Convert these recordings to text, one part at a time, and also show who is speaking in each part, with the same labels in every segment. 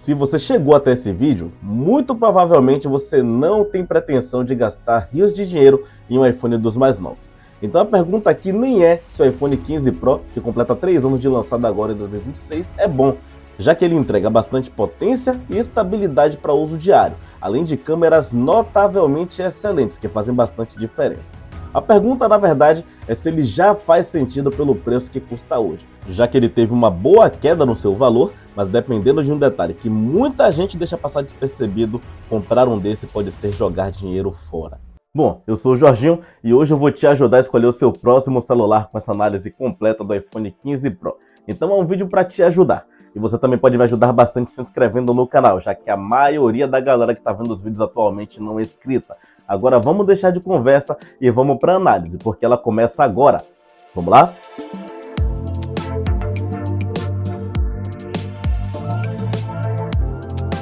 Speaker 1: Se você chegou até esse vídeo, muito provavelmente você não tem pretensão de gastar rios de dinheiro em um iPhone dos mais novos. Então a pergunta aqui nem é se o iPhone 15 Pro, que completa 3 anos de lançado agora em 2026, é bom, já que ele entrega bastante potência e estabilidade para uso diário, além de câmeras notavelmente excelentes, que fazem bastante diferença. A pergunta, na verdade, é se ele já faz sentido pelo preço que custa hoje, já que ele teve uma boa queda no seu valor, mas dependendo de um detalhe que muita gente deixa passar despercebido, comprar um desse pode ser jogar dinheiro fora. Bom, eu sou o Jorginho e hoje eu vou te ajudar a escolher o seu próximo celular com essa análise completa do iPhone 15 Pro. Então é um vídeo para te ajudar. E você também pode me ajudar bastante se inscrevendo no canal, já que a maioria da galera que está vendo os vídeos atualmente não é inscrita. Agora vamos deixar de conversa e vamos para a análise, porque ela começa agora. Vamos lá?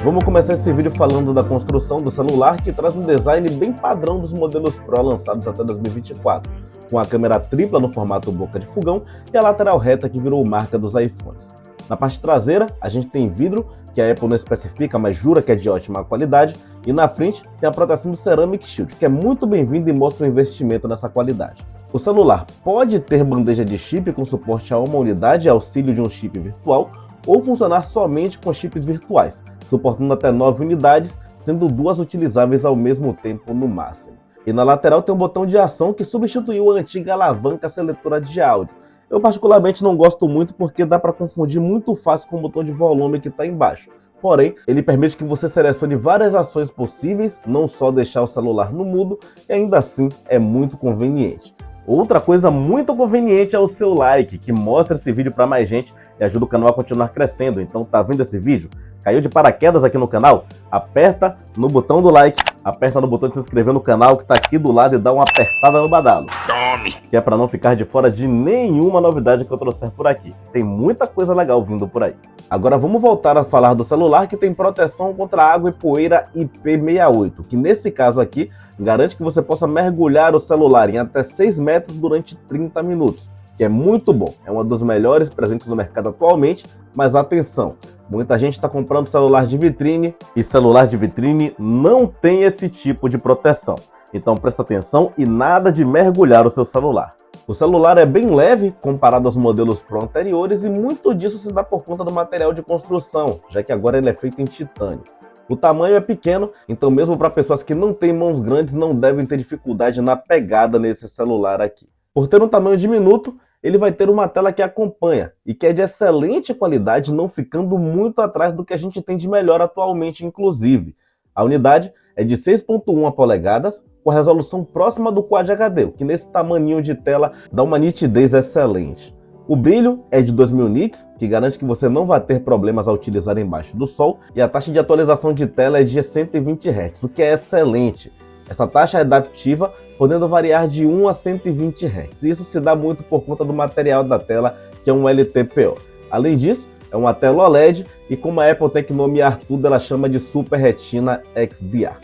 Speaker 1: Vamos começar esse vídeo falando da construção do celular, que traz um design bem padrão dos modelos Pro lançados até 2024, com a câmera tripla no formato boca de fogão e a lateral reta que virou marca dos iPhones. Na parte traseira, a gente tem vidro, que a Apple não especifica, mas jura que é de ótima qualidade, e na frente tem a proteção do Ceramic Shield, que é muito bem-vindo e mostra um investimento nessa qualidade. O celular pode ter bandeja de chip com suporte a uma unidade e auxílio de um chip virtual, ou funcionar somente com chips virtuais, suportando até 9 unidades, sendo 2 utilizáveis ao mesmo tempo no máximo. E na lateral tem um botão de ação que substituiu a antiga alavanca seletora de áudio. Eu particularmente não gosto muito porque dá para confundir muito fácil com o botão de volume que está embaixo. Porém, ele permite que você selecione várias ações possíveis, não só deixar o celular no mudo, e ainda assim é muito conveniente. Outra coisa muito conveniente é o seu like, que mostra esse vídeo para mais gente e ajuda o canal a continuar crescendo. Então tá vendo esse vídeo? Caiu de paraquedas aqui no canal? Aperta no botão do like, aperta no botão de se inscrever no canal que tá aqui do lado e dá uma apertada no badalo. Tome! Que é para não ficar de fora de nenhuma novidade que eu trouxer por aqui. Tem muita coisa legal vindo por aí. Agora vamos voltar a falar do celular, que tem proteção contra água e poeira IP68, que nesse caso aqui garante que você possa mergulhar o celular em até 6 metros durante 30 minutos, que é muito bom. É um dos melhores presentes no mercado atualmente, mas atenção, muita gente está comprando celular de vitrine e celular de vitrine não tem esse tipo de proteção. Então presta atenção e nada de mergulhar o seu celular. O celular é bem leve comparado aos modelos Pro anteriores e muito disso se dá por conta do material de construção, já que agora ele é feito em titânio. O tamanho é pequeno, então mesmo para pessoas que não têm mãos grandes não devem ter dificuldade na pegada nesse celular aqui. Por ter um tamanho diminuto, ele vai ter uma tela que acompanha e que é de excelente qualidade, não ficando muito atrás do que a gente tem de melhor atualmente, inclusive. A unidade é de 6.1 polegadas, com a resolução próxima do Quad HD, que nesse tamaninho de tela dá uma nitidez excelente. O brilho é de 2000 nits, que garante que você não vai ter problemas ao utilizar embaixo do sol, e a taxa de atualização de tela é de 120 Hz, o que é excelente. Essa taxa é adaptiva, podendo variar de 1 a 120 Hz. Isso se dá muito por conta do material da tela, que é um LTPO. Além disso, é uma tela OLED e como a Apple tem que nomear tudo, ela chama de Super Retina XDR.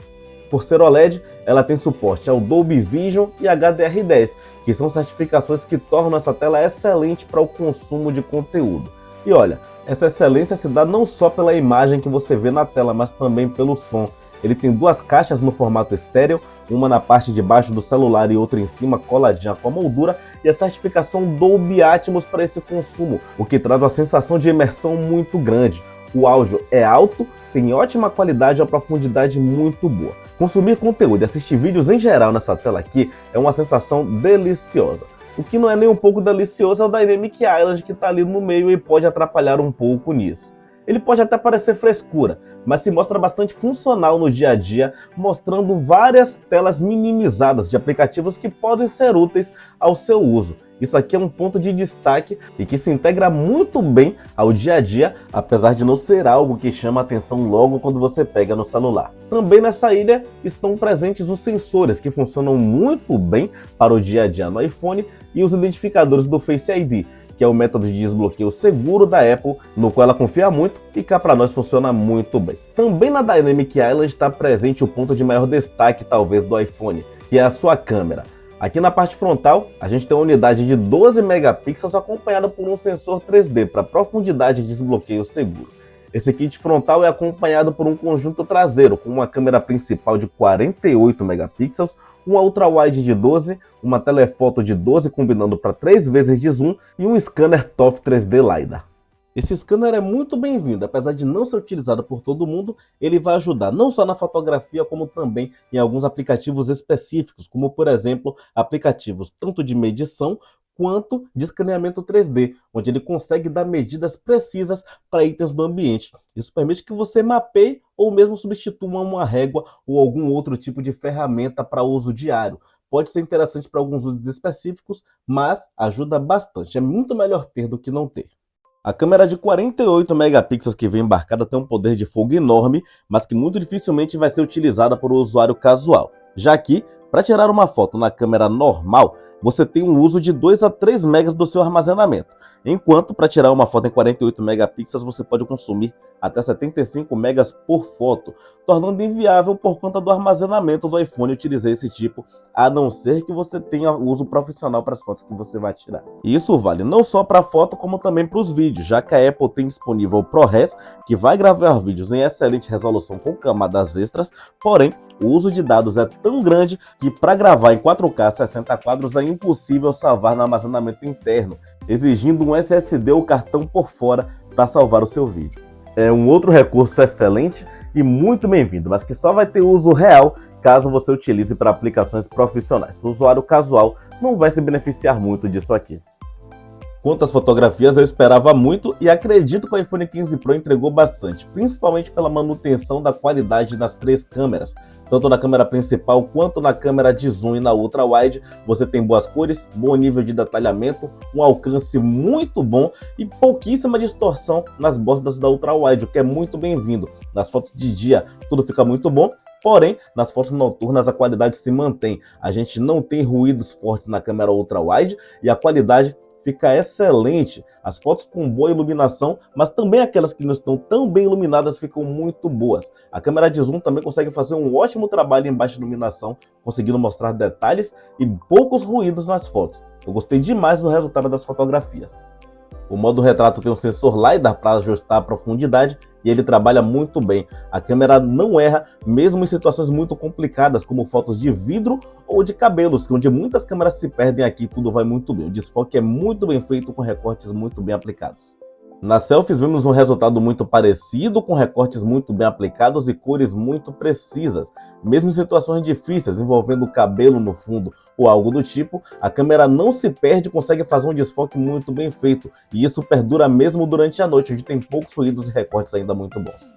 Speaker 1: Por ser OLED, ela tem suporte ao Dolby Vision e HDR10, que são certificações que tornam essa tela excelente para o consumo de conteúdo. E olha, essa excelência se dá não só pela imagem que você vê na tela, mas também pelo som. Ele tem 2 caixas no formato estéreo, uma na parte de baixo do celular e outra em cima coladinha com a moldura, e a certificação Dolby Atmos para esse consumo, o que traz uma sensação de imersão muito grande. O áudio é alto, tem ótima qualidade e uma profundidade muito boa. Consumir conteúdo e assistir vídeos em geral nessa tela aqui é uma sensação deliciosa. O que não é nem um pouco delicioso é o Dynamic Island, que está ali no meio e pode atrapalhar um pouco nisso. Ele pode até parecer frescura, mas se mostra bastante funcional no dia a dia, mostrando várias telas minimizadas de aplicativos que podem ser úteis ao seu uso. Isso aqui é um ponto de destaque e que se integra muito bem ao dia a dia, apesar de não ser algo que chama a atenção logo quando você pega no celular. Também nessa ilha estão presentes os sensores, que funcionam muito bem para o dia a dia no iPhone, e os identificadores do Face ID, que é o método de desbloqueio seguro da Apple, no qual ela confia muito e cá para nós funciona muito bem. Também na Dynamic Island está presente o ponto de maior destaque talvez do iPhone, que é a sua câmera. Aqui na parte frontal, a gente tem uma unidade de 12 megapixels acompanhada por um sensor 3D para profundidade e desbloqueio seguro. Esse kit frontal é acompanhado por um conjunto traseiro com uma câmera principal de 48 megapixels, uma ultra-wide de 12, uma telefoto de 12 combinando para 3 vezes de zoom e um scanner TOF 3D LiDAR. Esse scanner é muito bem-vindo, apesar de não ser utilizado por todo mundo, ele vai ajudar não só na fotografia, como também em alguns aplicativos específicos, como por exemplo, aplicativos tanto de medição quanto de escaneamento 3D, onde ele consegue dar medidas precisas para itens do ambiente. Isso permite que você mapeie ou mesmo substitua uma régua ou algum outro tipo de ferramenta para uso diário. Pode ser interessante para alguns usos específicos, mas ajuda bastante. É muito melhor ter do que não ter. A câmera de 48 megapixels que vem embarcada tem um poder de fogo enorme, mas que muito dificilmente vai ser utilizada por um usuário casual, já que, para tirar uma foto na câmera normal, você tem um uso de 2 a 3 megas do seu armazenamento, enquanto para tirar uma foto em 48 megapixels você pode consumir até 75 megas por foto, tornando inviável por conta do armazenamento do iPhone utilizar esse tipo, a não ser que você tenha uso profissional para as fotos que você vai tirar. E isso vale não só para foto, como também para os vídeos, já que a Apple tem disponível o ProRes, que vai gravar vídeos em excelente resolução com camadas extras, porém, o uso de dados é tão grande que para gravar em 4K 60 quadros é impossível salvar no armazenamento interno, exigindo um SSD ou cartão por fora para salvar o seu vídeo. É um outro recurso excelente e muito bem-vindo, mas que só vai ter uso real caso você utilize para aplicações profissionais. O usuário casual não vai se beneficiar muito disso aqui. Quanto às fotografias, eu esperava muito e acredito que o iPhone 15 Pro entregou bastante, principalmente pela manutenção da qualidade das 3 câmeras. Tanto na câmera principal quanto na câmera de zoom e na ultra-wide, você tem boas cores, bom nível de detalhamento, um alcance muito bom e pouquíssima distorção nas bordas da ultra-wide, o que é muito bem-vindo. Nas fotos de dia, tudo fica muito bom. Porém, nas fotos noturnas a qualidade se mantém. A gente não tem ruídos fortes na câmera ultra-wide e a qualidade fica excelente. As fotos com boa iluminação, mas também aquelas que não estão tão bem iluminadas ficam muito boas. A câmera de zoom também consegue fazer um ótimo trabalho em baixa iluminação, conseguindo mostrar detalhes e poucos ruídos nas fotos. Eu gostei demais do resultado das fotografias. O modo retrato tem um sensor LiDAR para ajustar a profundidade e ele trabalha muito bem. A câmera não erra, mesmo em situações muito complicadas, como fotos de vidro ou de cabelos, onde muitas câmeras se perdem aqui, tudo vai muito bem. O desfoque é muito bem feito, com recortes muito bem aplicados. Nas selfies vimos um resultado muito parecido, com recortes muito bem aplicados e cores muito precisas. Mesmo em situações difíceis, envolvendo o cabelo no fundo ou algo do tipo, a câmera não se perde e consegue fazer um desfoque muito bem feito. E isso perdura mesmo durante a noite, onde tem poucos ruídos e recortes ainda muito bons.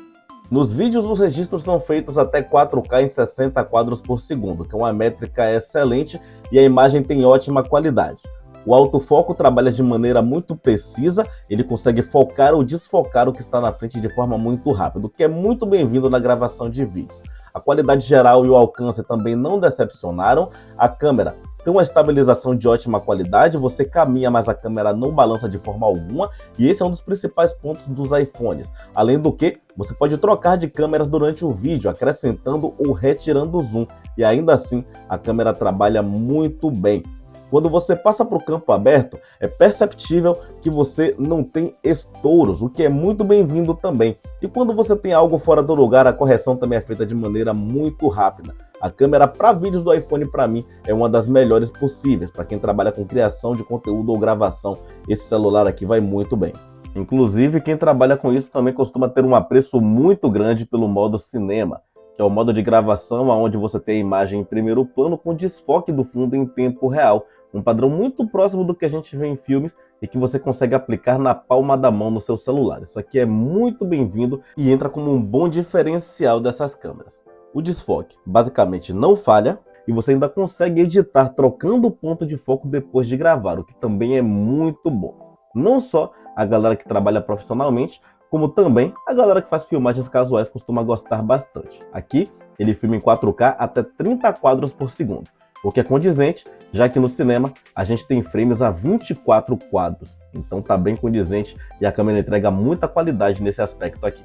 Speaker 1: Nos vídeos, os registros são feitos até 4K em 60 quadros por segundo, que é uma métrica excelente e a imagem tem ótima qualidade. O autofoco trabalha de maneira muito precisa, ele consegue focar ou desfocar o que está na frente de forma muito rápida, o que é muito bem-vindo na gravação de vídeos. A qualidade geral e o alcance também não decepcionaram. A câmera tem uma estabilização de ótima qualidade, você caminha, mas a câmera não balança de forma alguma, e esse é um dos principais pontos dos iPhones. Além do que, você pode trocar de câmeras durante o vídeo, acrescentando ou retirando o zoom, e ainda assim a câmera trabalha muito bem. Quando você passa para o campo aberto, é perceptível que você não tem estouros, o que é muito bem-vindo também. E quando você tem algo fora do lugar, a correção também é feita de maneira muito rápida. A câmera para vídeos do iPhone, para mim, é uma das melhores possíveis. Para quem trabalha com criação de conteúdo ou gravação, esse celular aqui vai muito bem. Inclusive, quem trabalha com isso também costuma ter um apreço muito grande pelo modo cinema, que é o modo de gravação onde você tem a imagem em primeiro plano com desfoque do fundo em tempo real. Um padrão muito próximo do que a gente vê em filmes e que você consegue aplicar na palma da mão no seu celular. Isso aqui é muito bem-vindo e entra como um bom diferencial dessas câmeras. O desfoque basicamente não falha e você ainda consegue editar trocando o ponto de foco depois de gravar, o que também é muito bom. Não só a galera que trabalha profissionalmente, como também a galera que faz filmagens casuais costuma gostar bastante. Aqui ele filma em 4K até 30 quadros por segundo, o que é condizente, já que no cinema a gente tem frames a 24 quadros. Então tá bem condizente e a câmera entrega muita qualidade nesse aspecto aqui.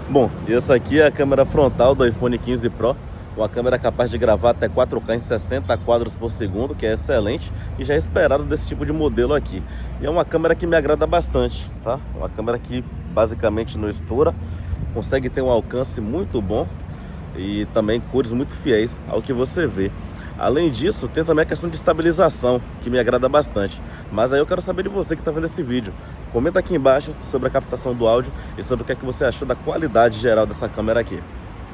Speaker 1: Bom, essa aqui é a câmera frontal do iPhone 15 Pro. Uma câmera capaz de gravar até 4K em 60 quadros por segundo, que é excelente e já é esperado desse tipo de modelo aqui. E é uma câmera que me agrada bastante, tá? Uma câmera que basicamente não estoura, consegue ter um alcance muito bom e também cores muito fiéis ao que você vê. Além disso, tem também a questão de estabilização, que me agrada bastante. Mas aí eu quero saber de você que está vendo esse vídeo. Comenta aqui embaixo sobre a captação do áudio e sobre o que é que você achou da qualidade geral dessa câmera aqui.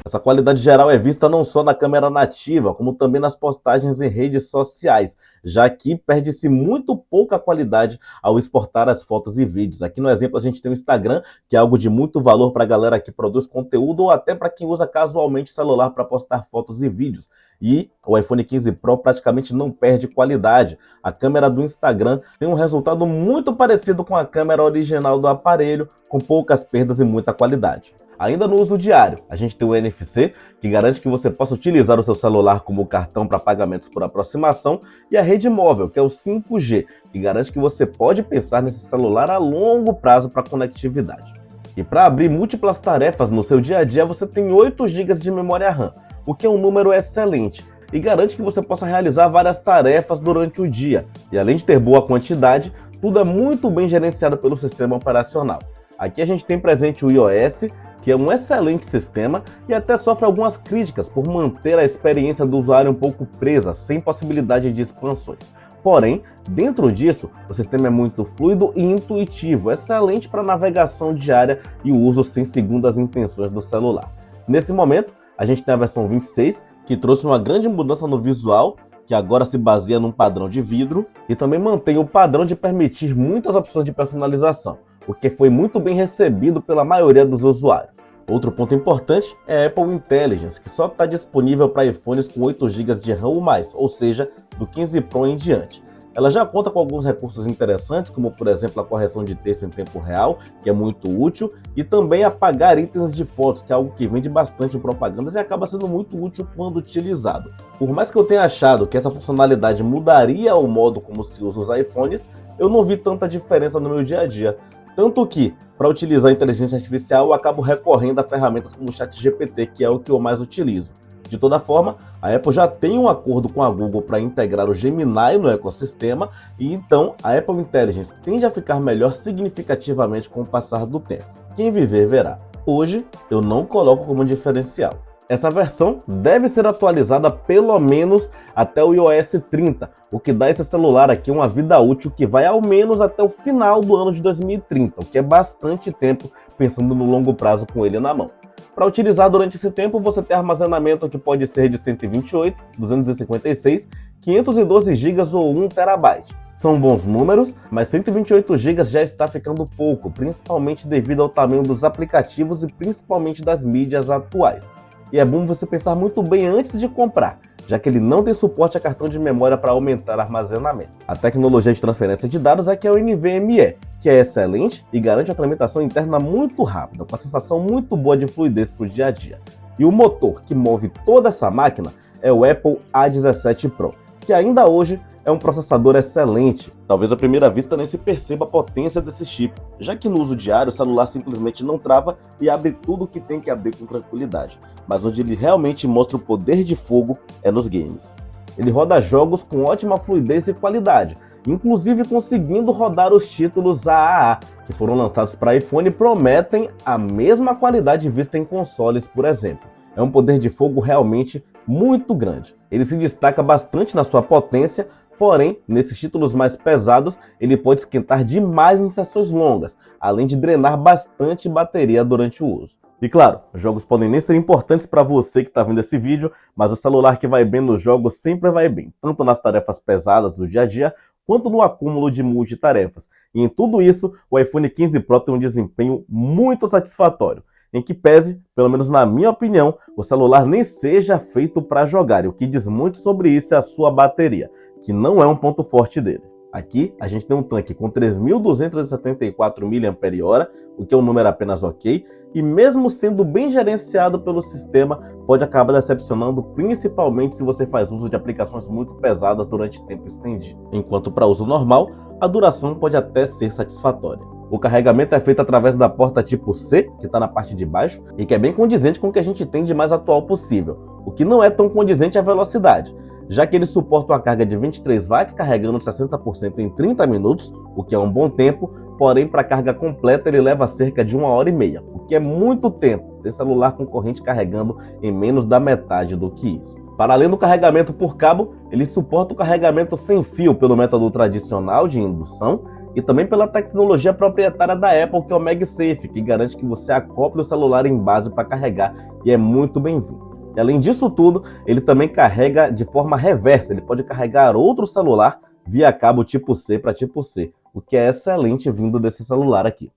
Speaker 1: Essa qualidade geral é vista não só na câmera nativa, como também nas postagens em redes sociais, já que perde-se muito pouca qualidade ao exportar as fotos e vídeos. Aqui no exemplo a gente tem o Instagram, que é algo de muito valor para a galera que produz conteúdo ou até para quem usa casualmente o celular para postar fotos e vídeos. E o iPhone 15 Pro praticamente não perde qualidade. A câmera do Instagram tem um resultado muito parecido com a câmera original do aparelho, com poucas perdas e muita qualidade. Ainda no uso diário, a gente tem o NFC, que garante que você possa utilizar o seu celular como cartão para pagamentos por aproximação, e a rede móvel, que é o 5G, que garante que você pode pensar nesse celular a longo prazo para conectividade. E para abrir múltiplas tarefas no seu dia a dia, você tem 8 GB de memória RAM, o que é um número excelente, e garante que você possa realizar várias tarefas durante o dia. E além de ter boa quantidade, tudo é muito bem gerenciado pelo sistema operacional. Aqui a gente tem presente o iOS, que é um excelente sistema e até sofre algumas críticas por manter a experiência do usuário um pouco presa, sem possibilidade de expansões. Porém, dentro disso, o sistema é muito fluido e intuitivo, excelente para navegação diária e o uso sem segundas intenções do celular. Nesse momento, a gente tem a versão 26, que trouxe uma grande mudança no visual, que agora se baseia num padrão de vidro, e também mantém o padrão de permitir muitas opções de personalização, o que foi muito bem recebido pela maioria dos usuários. Outro ponto importante é a Apple Intelligence, que só está disponível para iPhones com 8 GB de RAM ou mais, ou seja, do 15 Pro em diante. Ela já conta com alguns recursos interessantes, como por exemplo a correção de texto em tempo real, que é muito útil, e também apagar itens de fotos, que é algo que vende bastante em propagandas e acaba sendo muito útil quando utilizado. Por mais que eu tenha achado que essa funcionalidade mudaria o modo como se usa os iPhones, eu não vi tanta diferença no meu dia a dia. Tanto que, para utilizar a inteligência artificial, eu acabo recorrendo a ferramentas como o ChatGPT, que é o que eu mais utilizo. De toda forma, a Apple já tem um acordo com a Google para integrar o Gemini no ecossistema e então a Apple Intelligence tende a ficar melhor significativamente com o passar do tempo. Quem viver verá. Hoje, eu não coloco como diferencial. Essa versão deve ser atualizada pelo menos até o iOS 30, o que dá a esse celular aqui uma vida útil que vai ao menos até o final do ano de 2030, o que é bastante tempo pensando no longo prazo com ele na mão. Para utilizar durante esse tempo, você tem armazenamento que pode ser de 128, 256, 512 GB ou 1 TB. São bons números, mas 128 GB já está ficando pouco, principalmente devido ao tamanho dos aplicativos e principalmente das mídias atuais. E é bom você pensar muito bem antes de comprar, já que ele não tem suporte a cartão de memória para aumentar armazenamento. A tecnologia de transferência de dados é que é o NVMe, que é excelente e garante a tramitação interna muito rápida, com a sensação muito boa de fluidez para o dia a dia. E o motor que move toda essa máquina é o Apple A17 Pro, que ainda hoje é um processador excelente. Talvez à primeira vista nem se perceba a potência desse chip, já que no uso diário o celular simplesmente não trava e abre tudo o que tem que abrir com tranquilidade. Mas onde ele realmente mostra o poder de fogo é nos games. Ele roda jogos com ótima fluidez e qualidade, inclusive conseguindo rodar os títulos AAA, que foram lançados para iPhone e prometem a mesma qualidade vista em consoles, por exemplo. É um poder de fogo realmente muito grande. Ele se destaca bastante na sua potência, porém, nesses títulos mais pesados, ele pode esquentar demais em sessões longas, além de drenar bastante bateria durante o uso. E claro, os jogos podem nem ser importantes para você que está vendo esse vídeo, mas o celular que vai bem nos jogos sempre vai bem, tanto nas tarefas pesadas do dia a dia, quanto no acúmulo de multitarefas. E em tudo isso, o iPhone 15 Pro tem um desempenho muito satisfatório, em que pese, pelo menos na minha opinião, o celular nem seja feito para jogar, e o que diz muito sobre isso é a sua bateria, que não é um ponto forte dele. Aqui a gente tem um tanque com 3.274 mAh, o que é um número apenas ok, e mesmo sendo bem gerenciado pelo sistema, pode acabar decepcionando, principalmente se você faz uso de aplicações muito pesadas durante tempo estendido. Enquanto para uso normal, a duração pode até ser satisfatória. O carregamento é feito através da porta tipo C, que está na parte de baixo, e que é bem condizente com o que a gente tem de mais atual possível, o que não é tão condizente à velocidade. já que ele suporta uma carga de 23 watts carregando 60% em 30 minutos, o que é um bom tempo, porém para carga completa ele leva cerca de 1h30, o que é muito tempo. Tem celular com corrente carregando em menos da metade do que isso. Para além do carregamento por cabo, ele suporta o carregamento sem fio pelo método tradicional de indução e também pela tecnologia proprietária da Apple, que é o MagSafe, que garante que você acople o celular em base para carregar e é muito bem-vindo. E além disso tudo, ele também carrega de forma reversa, ele pode carregar outro celular via cabo tipo C para tipo C, o que é excelente vindo desse celular aqui.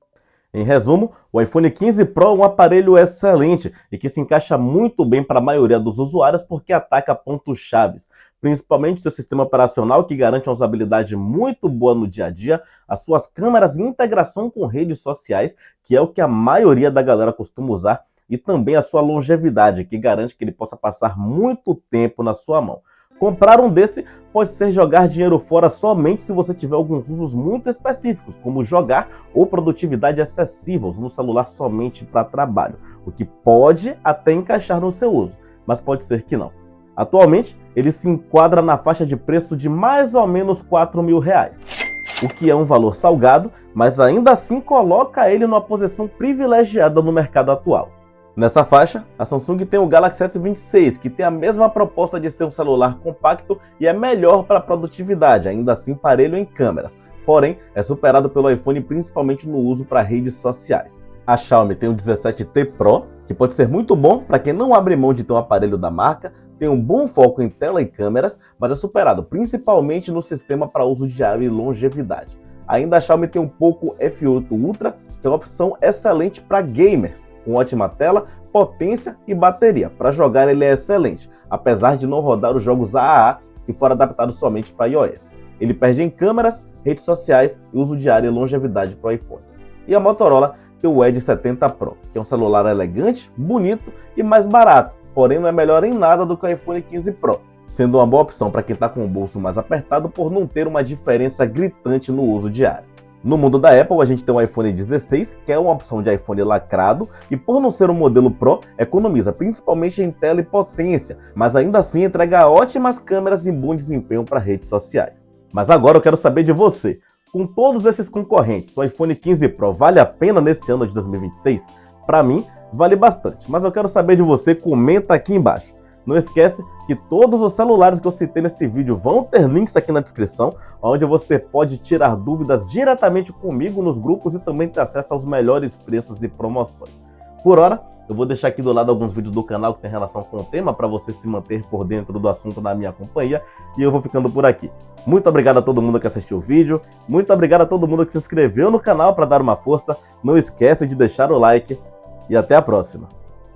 Speaker 1: Em resumo, o iPhone 15 Pro é um aparelho excelente e que se encaixa muito bem para a maioria dos usuários porque ataca pontos chaves, principalmente seu sistema operacional que garante uma usabilidade muito boa no dia a dia, as suas câmeras e integração com redes sociais, que é o que a maioria da galera costuma usar, e também a sua longevidade, que garante que ele possa passar muito tempo na sua mão. Comprar um desse pode ser jogar dinheiro fora somente se você tiver alguns usos muito específicos, como jogar ou produtividade excessiva, usando o celular somente para trabalho, o que pode até encaixar no seu uso, mas pode ser que não. Atualmente, ele se enquadra na faixa de preço de mais ou menos R$4.000, o que é um valor salgado, mas ainda assim coloca ele numa posição privilegiada no mercado atual. Nessa faixa, a Samsung tem o Galaxy S26, que tem a mesma proposta de ser um celular compacto e é melhor para produtividade, ainda assim parelho em câmeras. Porém, é superado pelo iPhone principalmente no uso para redes sociais. A Xiaomi tem o 17T Pro, que pode ser muito bom para quem não abre mão de ter um aparelho da marca, tem um bom foco em tela e câmeras, mas é superado principalmente no sistema para uso diário e longevidade. Ainda a Xiaomi tem um Poco F8 Ultra, que é uma opção excelente para gamers, com ótima tela, potência e bateria. Para jogar ele é excelente, apesar de não rodar os jogos AAA que foram adaptados somente para iOS. Ele perde em câmeras, redes sociais e uso diário e longevidade para o iPhone. E a Motorola tem o Edge 70 Pro, que é um celular elegante, bonito e mais barato, porém não é melhor em nada do que o iPhone 15 Pro, sendo uma boa opção para quem está com o bolso mais apertado por não ter uma diferença gritante no uso diário. No mundo da Apple, a gente tem o iPhone 16, que é uma opção de iPhone lacrado, e por não ser um modelo Pro, economiza principalmente em tela e potência, mas ainda assim entrega ótimas câmeras e bom desempenho para redes sociais. Mas agora eu quero saber de você. Com todos esses concorrentes, o iPhone 15 Pro vale a pena nesse ano de 2026? Para mim, vale bastante, mas eu quero saber de você, comenta aqui embaixo. Não esquece que todos os celulares que eu citei nesse vídeo vão ter links aqui na descrição, onde você pode tirar dúvidas diretamente comigo nos grupos e também ter acesso aos melhores preços e promoções. Por hora, eu vou deixar aqui do lado alguns vídeos do canal que tem relação com o tema para você se manter por dentro do assunto na minha companhia, e eu vou ficando por aqui. Muito obrigado a todo mundo que assistiu o vídeo, muito obrigado a todo mundo que se inscreveu no canal para dar uma força, não esquece de deixar o like e até a próxima.